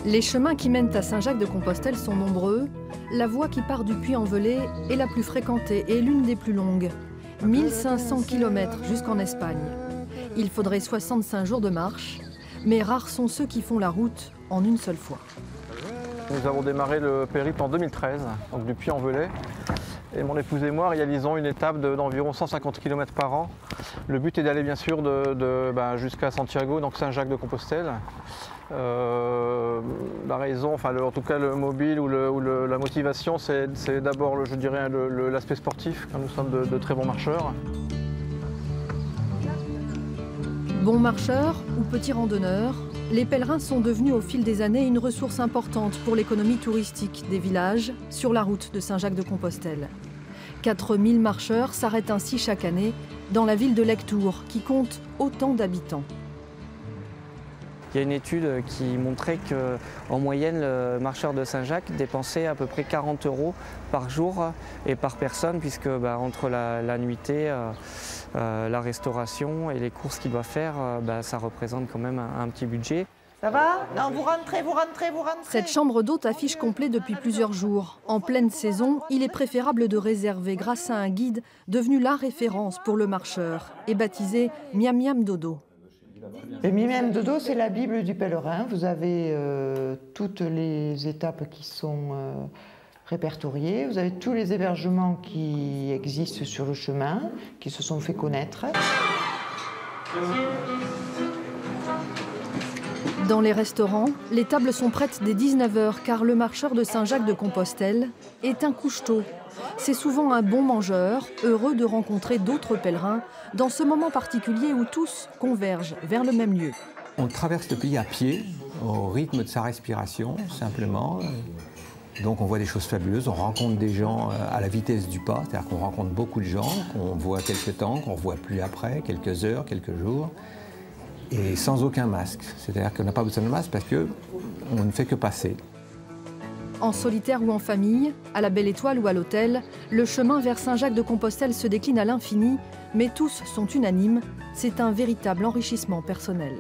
Les chemins qui mènent à Saint-Jacques-de-Compostelle sont nombreux. La voie qui part du Puy-en-Velay est la plus fréquentée et l'une des plus longues. 1500 km jusqu'en Espagne. Il faudrait 65 jours de marche, mais rares sont ceux qui font la route en une seule fois. Nous avons démarré le périple en 2013, donc du Puy-en-Velay. Et mon épouse et moi réalisons une étape d'environ 150 km par an. Le but est d'aller bien sûr jusqu'à Santiago, donc Saint-Jacques-de-Compostelle. La raison, en tout cas le mobile ou la motivation, c'est d'abord, je dirais, l'aspect sportif, car nous sommes de très bons marcheurs. Bons marcheurs ou petits randonneurs, les pèlerins sont devenus au fil des années une ressource importante pour l'économie touristique des villages sur la route de Saint-Jacques-de-Compostelle. 4000 marcheurs s'arrêtent ainsi chaque année dans la ville de Lectoure, qui compte autant d'habitants. Il y a une étude qui montrait qu'en moyenne, le marcheur de Saint-Jacques dépensait à peu près 40 € par jour et par personne, puisque entre la nuitée, la restauration et les courses qu'il doit faire, ça représente quand même un petit budget. Ça va? Non, vous rentrez, vous rentrez, vous rentrez. Cette chambre d'hôte affiche complet depuis plusieurs jours. En pleine saison, il est préférable de réserver grâce à un guide devenu la référence pour le marcheur et baptisé Miam Miam Dodo. Le Miam Dodo, c'est la Bible du pèlerin. Vous avez toutes les étapes qui sont répertoriées. Vous avez tous les hébergements qui existent sur le chemin, qui se sont fait connaître. Dans les restaurants, les tables sont prêtes dès 19 h car le marcheur de Saint-Jacques-de-Compostelle est un couche-tôt. C'est souvent un bon mangeur, heureux de rencontrer d'autres pèlerins dans ce moment particulier où tous convergent vers le même lieu. On traverse le pays à pied, au rythme de sa respiration, simplement. Donc on voit des choses fabuleuses, on rencontre des gens à la vitesse du pas, c'est-à-dire qu'on rencontre beaucoup de gens, qu'on voit quelques temps, qu'on ne revoit plus après, quelques heures, quelques jours, et sans aucun masque. C'est-à-dire qu'on n'a pas besoin de masque parce qu'on ne fait que passer. En solitaire ou en famille, à la Belle Étoile ou à l'hôtel, le chemin vers Saint-Jacques-de-Compostelle se décline à l'infini, mais tous sont unanimes, c'est un véritable enrichissement personnel.